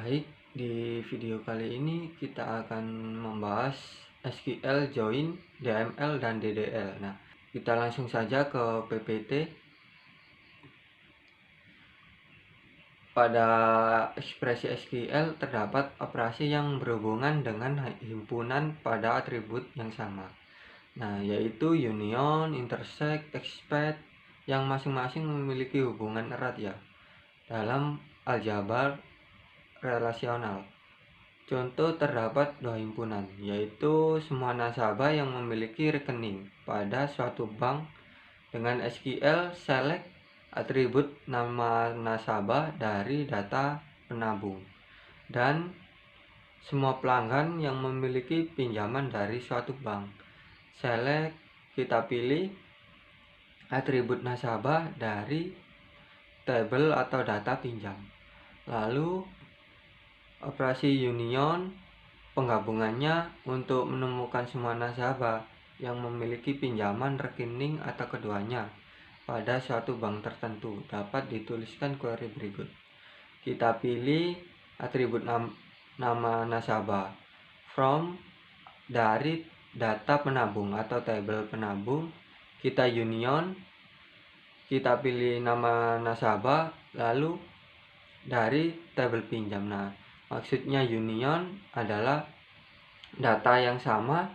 Baik, di video kali ini kita akan membahas SQL, Join, DML, dan DDL. Nah, kita langsung saja ke PPT. Pada ekspresi SQL terdapat operasi yang berhubungan dengan himpunan pada atribut yang sama. Nah, yaitu union, intersect, expand, yang masing-masing memiliki hubungan erat ya dalam aljabar relasional. Contoh terdapat dua himpunan, yaitu semua nasabah yang memiliki rekening pada suatu bank dengan SQL select atribut nama nasabah dari data penabung, dan semua pelanggan yang memiliki pinjaman dari suatu bank. Select, kita pilih atribut nasabah dari tabel atau data pinjam. Lalu operasi union, penggabungannya untuk menemukan semua nasabah yang memiliki pinjaman rekening atau keduanya pada suatu bank tertentu dapat dituliskan query berikut. Kita pilih atribut nama nasabah from dari data penabung atau tabel penabung. Kita union, kita pilih nama nasabah lalu dari tabel pinjam. Nah, maksudnya union adalah data yang sama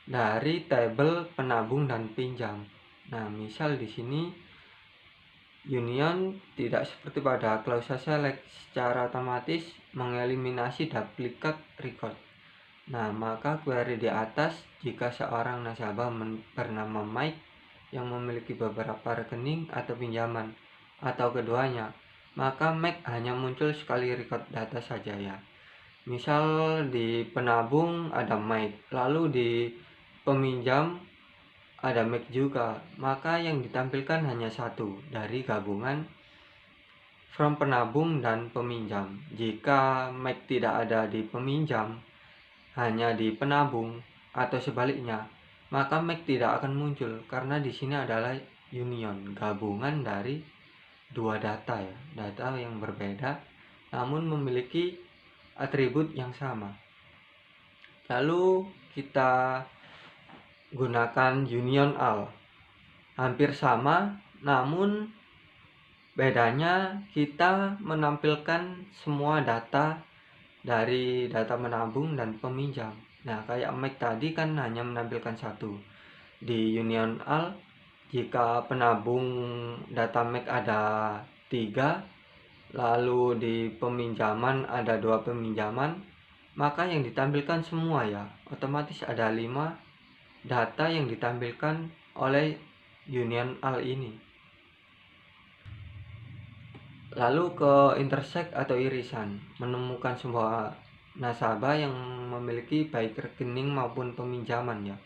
dari tabel penabung dan pinjam. Nah, misal di sini union tidak seperti pada klausa select secara otomatis mengeliminasi duplikat record. Nah, maka query di atas jika seorang nasabah bernama Mike yang memiliki beberapa rekening atau pinjaman atau keduanya, maka Mike hanya muncul sekali record data saja ya. Misal di penabung ada Mike, lalu di peminjam ada Mike juga, maka yang ditampilkan hanya satu dari gabungan from penabung dan peminjam. Jika Mike tidak ada di peminjam, hanya di penabung atau sebaliknya, maka Mike tidak akan muncul karena di sini adalah union, gabungan dari dua data ya, data yang berbeda namun memiliki atribut yang sama. Lalu kita gunakan union all, hampir sama namun bedanya kita menampilkan semua data dari data menabung dan peminjam. Nah, kayak Mike tadi kan hanya menampilkan satu. Di union all, jika penabung data Mike ada 3, lalu di peminjaman ada 2 peminjaman, maka yang ditampilkan semua ya, otomatis ada 5 data yang ditampilkan oleh union all ini. Lalu ke intersect atau irisan, menemukan sebuah nasabah yang memiliki baik rekening maupun peminjaman ya,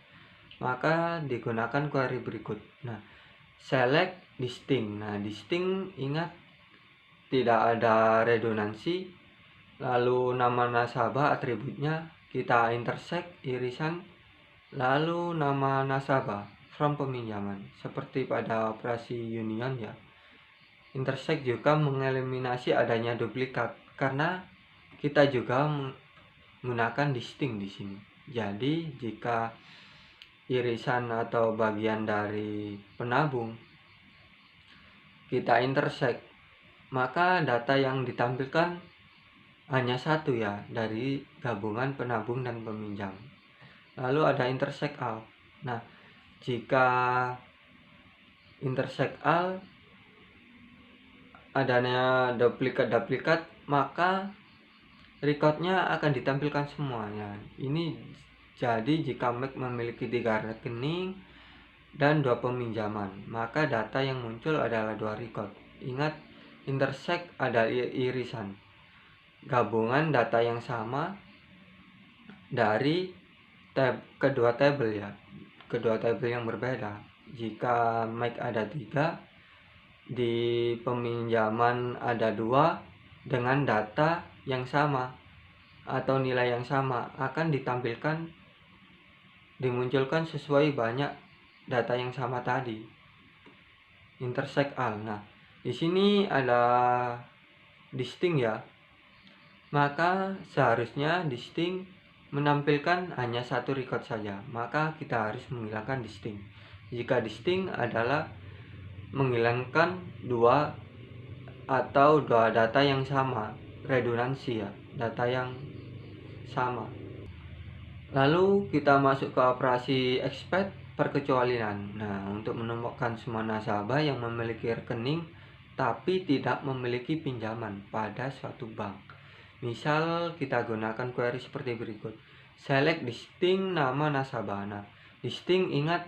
maka digunakan query berikut. Nah, select distinct. Nah, distinct ingat tidak ada redundansi. Lalu nama nasabah atributnya kita intersect irisan, lalu nama nasabah from peminjaman seperti pada operasi union ya. Intersect juga mengeliminasi adanya duplikat karena kita juga menggunakan distinct di sini. Jadi jika irisan atau bagian dari penabung kita intersect, maka data yang ditampilkan hanya satu ya dari gabungan penabung dan peminjam. Lalu ada intersect all. Nah, jika intersect all adanya duplikat, maka recordnya akan ditampilkan semuanya. Ini jadi jika Mac memiliki 3 rekening dan 2 peminjaman, maka data yang muncul adalah 2 record. Ingat, intersect ada irisan, gabungan data yang sama dari kedua tabel ya, kedua tabel yang berbeda. Jika Mac ada 3, di peminjaman ada 2 dengan data yang sama atau nilai yang sama, akan dimunculkan sesuai banyak data yang sama tadi. Intersect all. Nah, di sini ada distinct ya. maka seharusnya distinct menampilkan hanya satu record saja, maka kita harus menghilangkan distinct. Jika distinct adalah menghilangkan dua data yang sama, redundansi ya, data yang sama. Lalu kita masuk ke operasi expect perkecualian. Nah, untuk menemukan semua nasabah yang memiliki rekening tapi tidak memiliki pinjaman pada suatu bank. Misal kita gunakan query seperti berikut. Select distinct nama nasabah. Nah, ingat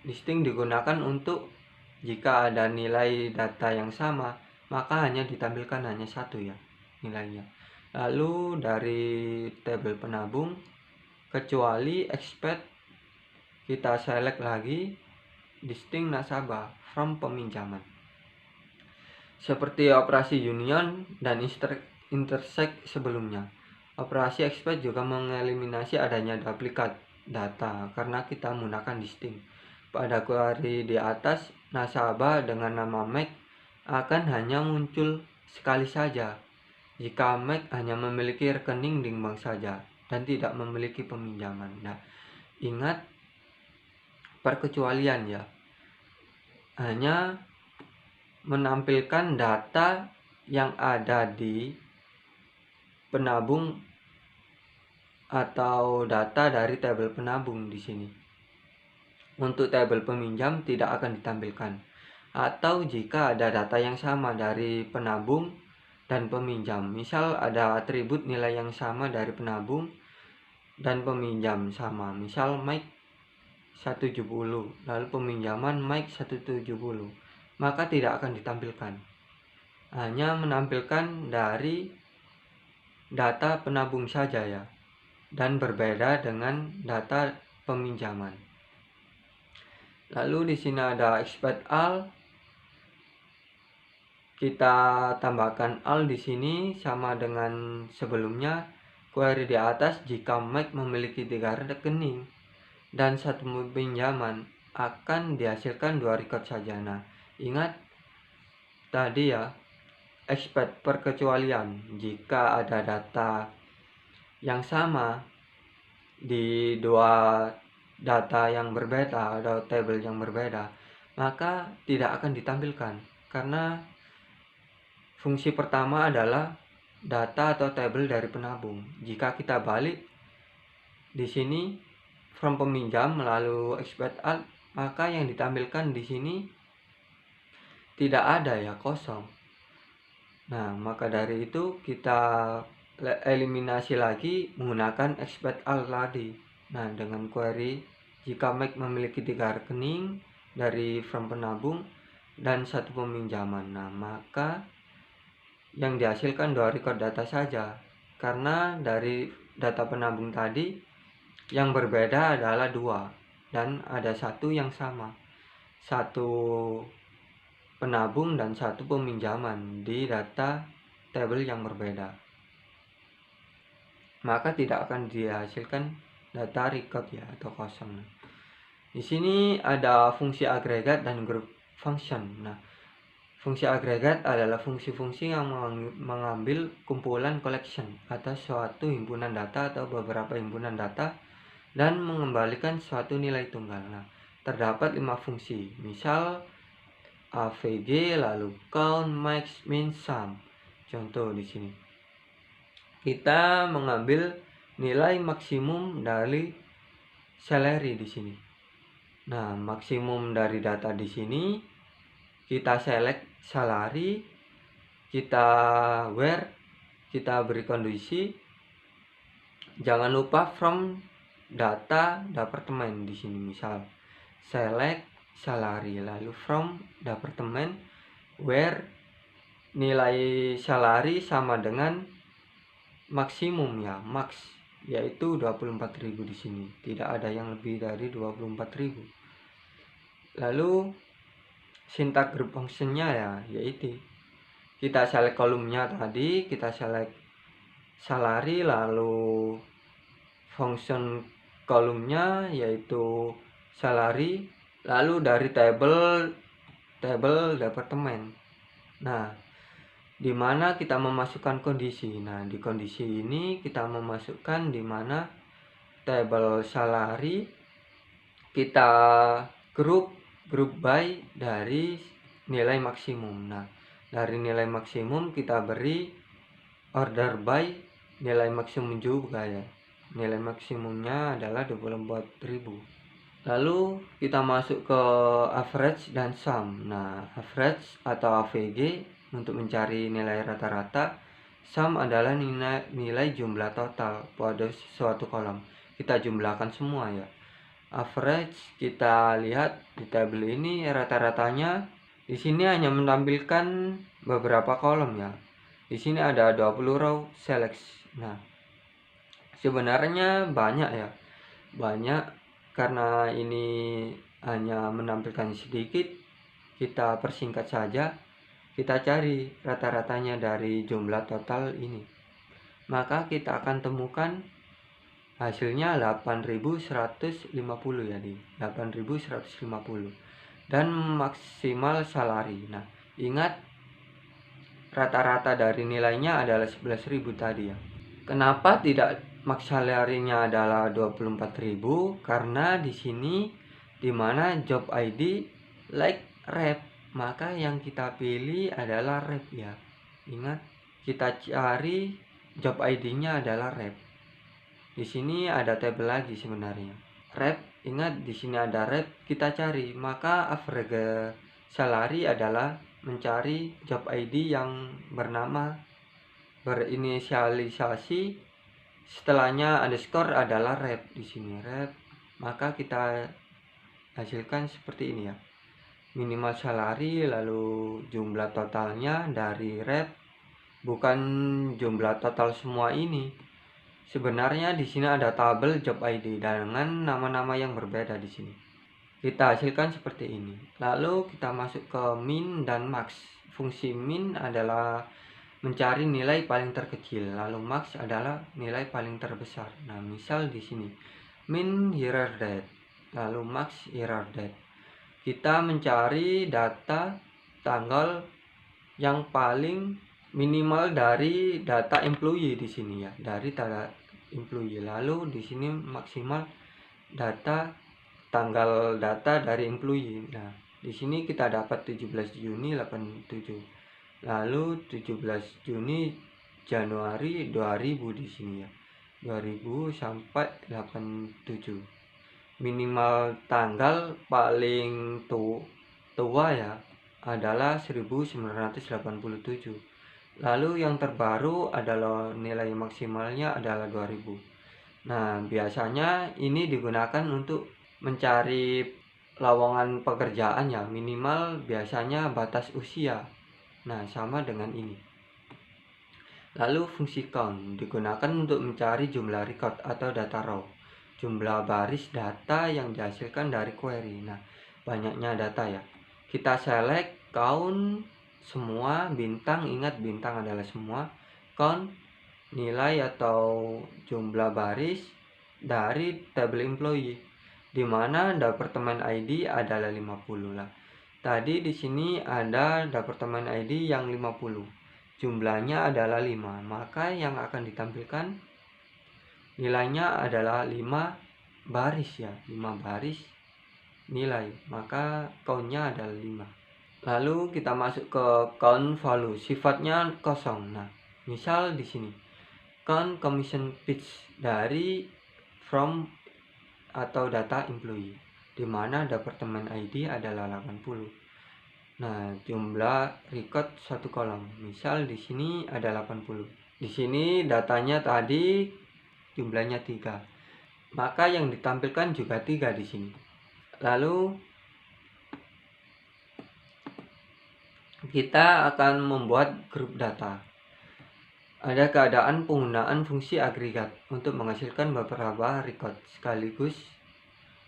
distinct digunakan untuk jika ada nilai data yang sama, maka hanya ditampilkan hanya satu ya nilainya. Lalu dari tabel penabung, kecuali expect, kita select lagi distinct nasabah from peminjaman. Seperti operasi union dan intersect sebelumnya, operasi expect juga mengeliminasi adanya duplikat data karena kita menggunakan distinct. Pada query di atas, nasabah dengan nama Mac akan hanya muncul sekali saja jika Mac hanya memiliki rekening di bank saja dan tidak memiliki peminjaman. Nah, ingat perkecualian ya, hanya menampilkan data yang ada di penabung atau data dari tabel penabung di sini. Untuk tabel peminjam tidak akan ditampilkan. Atau jika ada data yang sama dari penabung dan peminjam, misal ada atribut nilai yang sama dari penabung dan peminjam sama, misal Mike 170 lalu peminjaman Mike 170, maka tidak akan ditampilkan, hanya menampilkan dari data penabung saja ya, dan berbeda dengan data peminjaman. Lalu di sini ada expect all, kita tambahkan all di sini sama dengan sebelumnya. Query di atas, jika Mike memiliki 3 rekening dan 1 pinjaman, akan dihasilkan 2 record saja. Nah, ingat tadi ya, expect perkecualian, jika ada data yang sama di dua data yang berbeda atau tabel yang berbeda, maka tidak akan ditampilkan karena fungsi pertama adalah data atau tabel dari penabung. Jika kita balik di sini from peminjam melalui expect all, maka yang ditampilkan di sini tidak ada ya, kosong. Nah, maka dari itu kita eliminasi lagi menggunakan expect all tadi. Nah, dengan query jika Mac memiliki 3 rekening dari from penabung dan 1 peminjaman, nah maka yang dihasilkan 2 record data saja, karena dari data penabung tadi yang berbeda adalah 2 dan ada 1 yang sama, 1 penabung dan 1 peminjaman di data tabel yang berbeda, maka tidak akan dihasilkan data record ya atau kosong. Di sini ada fungsi agregat dan group function. Nah, fungsi agregat adalah fungsi-fungsi yang mengambil kumpulan collection atau suatu himpunan data atau beberapa himpunan data dan mengembalikan suatu nilai tunggal. Nah, terdapat 5 fungsi, misal AVG, lalu count, max, min, sum. Contoh di sini, kita mengambil nilai maksimum dari salary di sini. Nah, maksimum dari data di sini kita select salary, kita where, kita beri kondisi, jangan lupa from data departemen di sini, misal select salary lalu from departemen where nilai salary sama dengan maksimum ya, max, yaitu 24.000 di sini. Tidak ada yang lebih dari 24.000. Lalu sintak group functionnya ya, yaitu kita select kolomnya tadi, kita select salary, lalu function kolomnya yaitu salary, lalu dari tabel departemen. Nah, di mana kita memasukkan kondisi. Nah, di kondisi ini kita memasukkan di mana tabel salary kita grup by dari nilai maksimum. Nah, dari nilai maksimum kita beri order by nilai maksimum juga ya. Nilai maksimumnya adalah 24.000. Lalu kita masuk ke average dan sum. Nah, average atau AVG untuk mencari nilai rata-rata. Sum adalah nilai jumlah total pada suatu kolom. Kita jumlahkan semua ya. Average kita lihat di tabel ini rata-ratanya di sini hanya menampilkan beberapa kolom ya. Di sini ada 20 row select. Nah, sebenarnya banyak ya. Banyak karena ini hanya menampilkan sedikit, kita persingkat saja. Kita cari rata-ratanya dari jumlah total ini. Maka kita akan temukan hasilnya 8.150 ya, di 8.150 dan maksimal salary. Nah, ingat rata-rata dari nilainya adalah 11.000 tadi ya. Kenapa tidak max salary-nya adalah 24.000? Karena di sini dimana job ID like rep, maka yang kita pilih adalah rep ya. Ingat, kita cari job ID-nya adalah rep. Di sini ada tabel lagi sebenarnya. Rep, ingat di sini ada rep, kita cari. Maka average salary adalah mencari job ID yang bernama berinisialisasi setelahnya underscore adalah rep. Di sini rep, maka kita hasilkan seperti ini ya. Minimal salary lalu jumlah totalnya dari rep, bukan jumlah total semua ini. Sebenarnya di sini ada tabel job ID dengan nama-nama yang berbeda di sini. Kita hasilkan seperti ini. Lalu kita masuk ke min dan max. Fungsi min adalah mencari nilai paling terkecil, lalu max adalah nilai paling terbesar. Nah, misal di sini min year date, lalu max year date. Kita mencari data tanggal yang paling minimal dari data employee di sini ya, dari data employee. Lalu di sini maksimal data tanggal data dari employee. Nah, di sini kita dapat 17 Juni 87. Lalu 17 Juni Januari 2000 di sini ya. 2000 sampai 87. Minimal tanggal paling tua ya adalah 1987. Lalu yang terbaru adalah nilai maksimalnya adalah 2000. Nah, biasanya ini digunakan untuk mencari lowongan pekerjaan ya, minimal biasanya batas usia. Nah, sama dengan ini. Lalu fungsi count digunakan untuk mencari jumlah record atau data raw, jumlah baris data yang dihasilkan dari query. Nah, banyaknya data ya. Kita select count semua bintang, ingat bintang adalah semua. Count nilai atau jumlah baris dari tabel employee, di mana departemen ID adalah 50 lah. Tadi di sini ada departemen ID yang 50. Jumlahnya adalah 5. Maka yang akan ditampilkan nilainya adalah 5 baris ya, 5 baris nilai. Maka count-nya adalah 5. Lalu kita masuk ke count value, sifatnya kosong. Nah, misal di sini count commission page dari from atau data employee, di mana departemen ID adalah 80. Nah, jumlah record satu kolom. Misal di sini ada 80. Di sini datanya tadi jumlahnya 3. Maka yang ditampilkan juga 3 di sini. Lalu kita akan membuat grup data. Ada keadaan penggunaan fungsi agregat untuk menghasilkan beberapa record sekaligus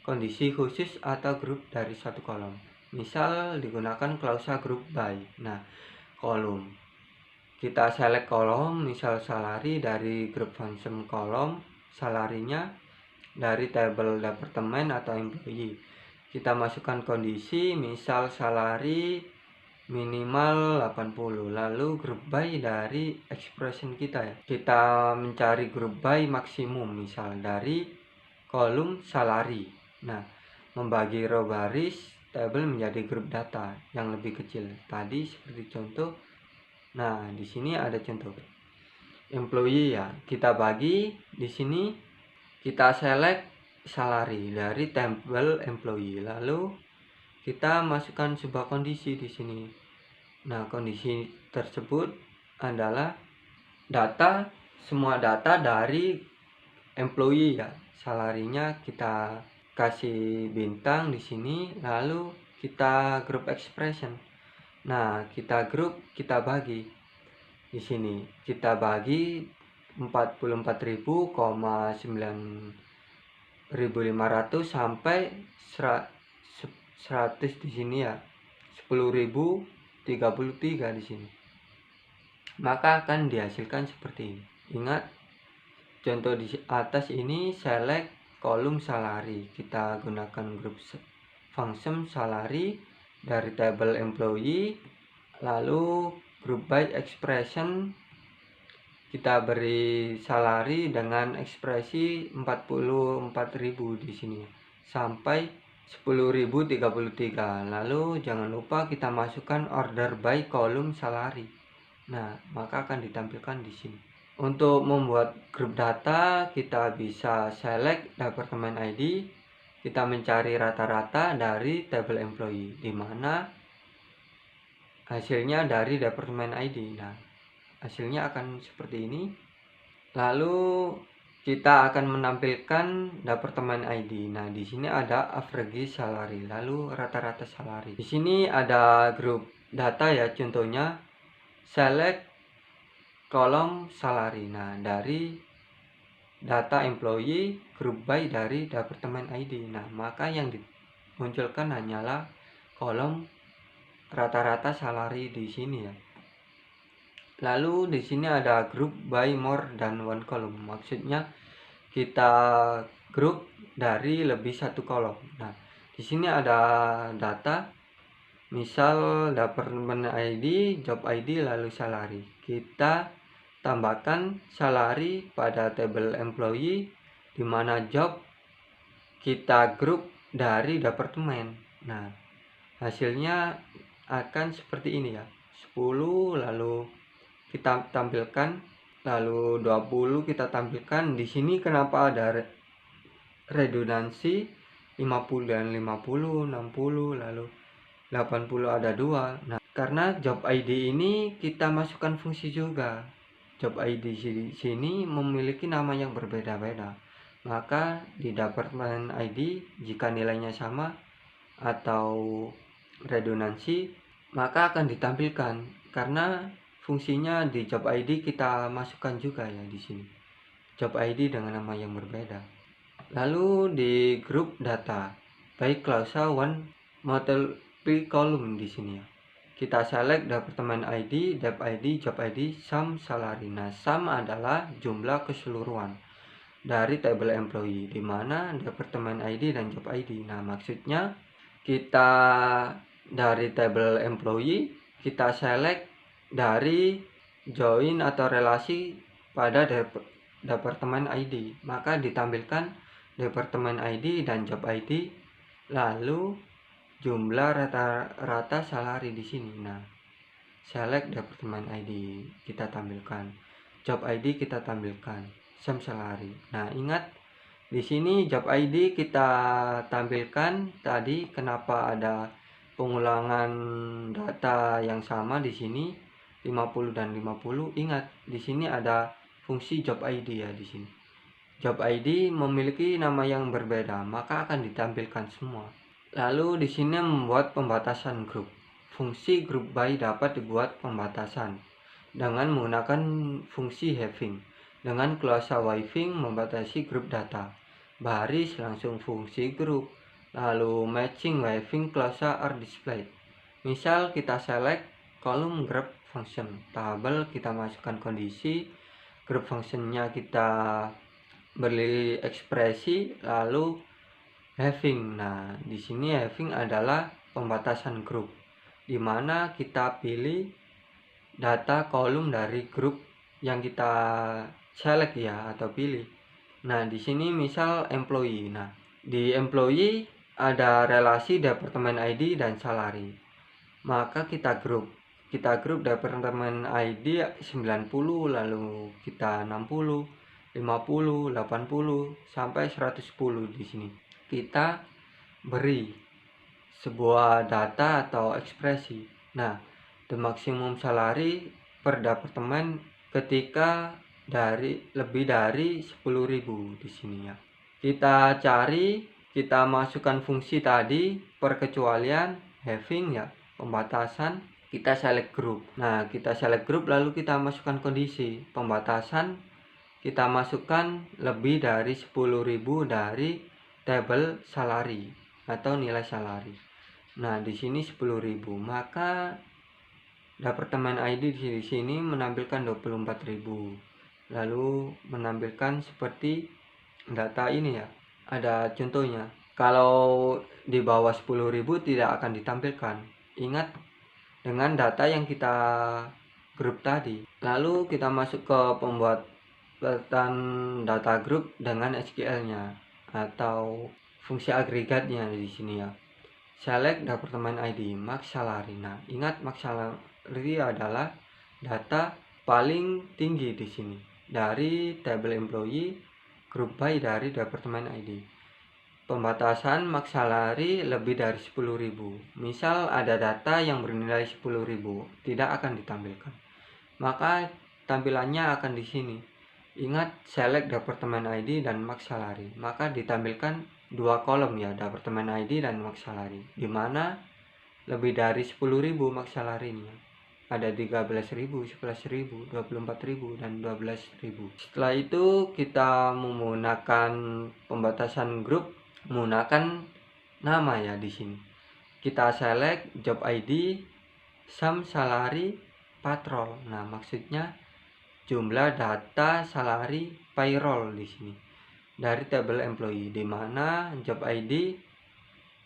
kondisi khusus atau grup dari satu kolom. Misal digunakan klausa group by. Nah, kolom. Kita select kolom, misal salary dari grup function kolom, salarinya dari tabel departemen atau employee. Kita masukkan kondisi, misal salary minimal 80. Lalu group by dari expression kita ya. Kita mencari group by maksimum misal dari kolom salary. Nah, membagi row baris tabel menjadi grup data yang lebih kecil. Tadi seperti contoh. Nah, di sini ada contoh. Employee ya. Kita bagi di sini, kita select salary dari tabel employee. Lalu kita masukkan sebuah kondisi di sini. Nah, kondisi tersebut adalah semua data dari employee ya. Salarinya kita kasih bintang di sini, lalu kita group expression. Nah, kita bagi di sini. Kita bagi 44.9.500 sampai 100 di sini ya. 10.033 di sini. Maka akan dihasilkan seperti ini. Ingat, contoh di atas ini select kolom salary. Kita gunakan group function salary dari tabel employee. Lalu group by expression, kita beri salary dengan ekspresi 44.000 di sini sampai 10.033. Lalu jangan lupa kita masukkan order by kolom salary. Nah, maka akan ditampilkan di sini. Untuk membuat grup data, kita bisa select departemen ID. Kita mencari rata-rata dari tabel employee, di mana hasilnya dari departemen ID. Nah, hasilnya akan seperti ini. Lalu kita akan menampilkan departemen ID. Nah, di sini ada average salary, lalu rata-rata salary. Di sini ada grup data ya, contohnya select kolom salary. Nah, dari data employee group by dari departemen ID. Nah, maka yang dimunculkan hanyalah kolom rata-rata salary di sini ya. Lalu di sini ada group by more than one column. Maksudnya kita grup dari lebih satu kolom. Nah, di sini ada data, misal departemen ID, job ID, lalu salary. Kita tambahkan salary pada tabel employee, di mana job kita grup dari departemen. Nah, hasilnya akan seperti ini ya. 10 lalu kita tampilkan, lalu 20 kita tampilkan. Di sini kenapa ada redundansi 50 dan 50, 60, lalu 80 ada 2. Nah, karena job ID ini kita masukkan fungsi juga. Job ID di sini memiliki nama yang berbeda-beda. Maka di departemen ID jika nilainya sama atau redundansi, maka akan ditampilkan karena fungsinya di job ID kita masukkan juga ya di sini. Job ID dengan nama yang berbeda. Lalu di grup data, baik klausa one multiple column di sini ya. Kita select departemen ID, dep ID, job ID, sum, salary. Nah, sum adalah jumlah keseluruhan dari tabel employee, di mana departemen ID dan job ID. Nah, maksudnya kita dari tabel employee, kita select dari join atau relasi pada departemen ID, maka ditampilkan departemen ID dan job ID, lalu jumlah rata-rata salary di sini. Nah, select departemen ID, kita tampilkan job ID, kita tampilkan sum salary. Nah, ingat di sini job ID kita tampilkan tadi. Kenapa ada pengulangan data yang sama di sini 50 dan 50? Ingat, di sini ada fungsi job ID ya di sini. Job ID memiliki nama yang berbeda, maka akan ditampilkan semua. Lalu di sini membuat pembatasan grup. Fungsi group by dapat dibuat pembatasan dengan menggunakan fungsi having. Dengan klausa waving membatasi grup data. Baris langsung fungsi grup. Lalu matching waving klausa are displayed. Misal kita select kolom group function. Tabel kita masukkan kondisi. Group functionnya kita beri ekspresi, lalu having. Nah, di sini having adalah pembatasan grup. di mana kita pilih data kolom dari grup yang kita select ya atau pilih. Nah, di sini misal employee. Nah, di employee ada relasi departemen ID dan salary. Maka kita grup departemen ID 90, lalu kita 60, 50, 80 sampai 110 di sini. Kita beri sebuah data atau ekspresi. Nah, the maximum salary per departemen ketika lebih dari 10.000 di sini ya. Kita cari, kita masukkan fungsi tadi, perkecualian, having ya, pembatasan, kita select group. Nah, kita select group lalu kita masukkan kondisi pembatasan, kita masukkan lebih dari 10.000 dari tabel salary atau nilai salary. Nah, di sini 10.000, maka departemen ID di sini menampilkan 24.000. Lalu menampilkan seperti data ini ya. Ada contohnya. Kalau di bawah 10.000 tidak akan ditampilkan. Ingat dengan data yang kita grup tadi. Lalu kita masuk ke pembuatan data grup dengan SQL-nya atau fungsi agregatnya di sini ya. Select departemen ID, max salary. Nah, ingat max salary adalah data paling tinggi di sini dari tabel employee group by dari departemen ID. Pembatasan max salary lebih dari 10.000. Misal ada data yang bernilai 10.000, tidak akan ditampilkan. Maka tampilannya akan di sini. Ingat select departemen ID dan max salary. Maka ditampilkan dua kolom ya, departemen ID dan max salary. Di mana lebih dari 10.000 max salary-nya. Ada 13.000, 11.000, 24.000 dan 12.000. Setelah itu kita menggunakan pembatasan grup, menggunakan nama ya di sini. Kita select job ID, sum salary, patrol. Nah, maksudnya jumlah data salary payroll di sini dari tabel employee, di mana job ID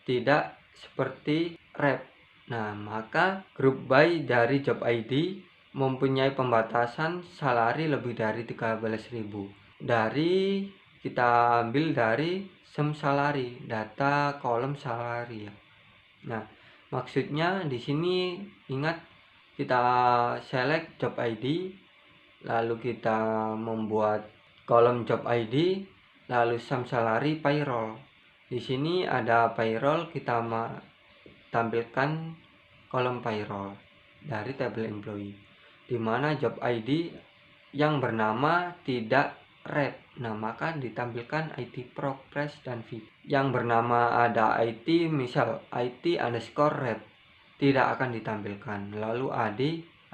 tidak seperti rep. Nah, maka group by dari job ID mempunyai pembatasan salary lebih dari 13.000. Kita ambil dari sum salary, data kolom salary ya. Nah, maksudnya di sini ingat kita select job ID, lalu kita membuat kolom job ID, lalu sum salary payroll. Di sini ada payroll, kita tampilkan kolom payroll dari tabel employee, di mana job ID yang bernama tidak rep. Nah, maka ditampilkan IT progress dan VIP. Yang bernama ada IT, misal IT underscore rep, tidak akan ditampilkan. Lalu AD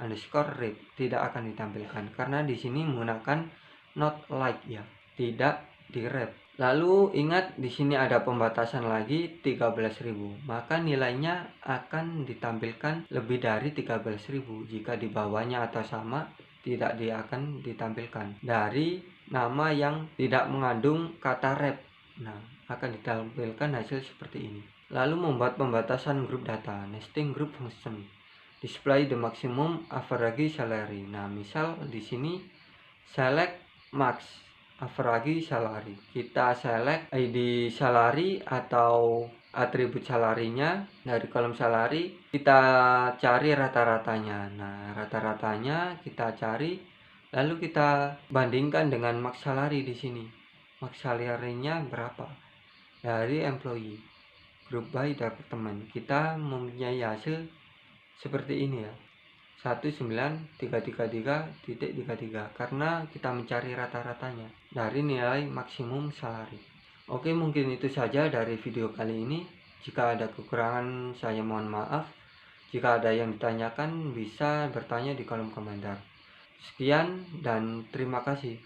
underscore rep tidak akan ditampilkan karena di sini menggunakan not like ya, tidak di rep. Lalu ingat di sini ada pembatasan lagi 13.000, maka nilainya akan ditampilkan lebih dari 13.000. Jika di bawahnya atau sama, tidak akan ditampilkan dari nama yang tidak mengandung kata rep. Nah, akan ditampilkan hasil seperti ini. Lalu membuat pembatasan grup data, nesting group function, display the maximum average salary. Nah, misal di sini select max average salary, kita select ID salary atau atribut salarinya dari kolom salary, kita cari rata-ratanya. Nah, rata-ratanya kita cari, lalu kita bandingkan dengan max salary di sini. Max salary-nya berapa dari employee group by department. Kita mempunyai hasil seperti ini ya, 19333.33 karena kita mencari rata-ratanya dari nilai maksimum salary. Oke, mungkin itu saja dari video kali ini. Jika ada kekurangan saya mohon maaf. Jika ada yang ditanyakan bisa bertanya di kolom komentar. Sekian dan terima kasih.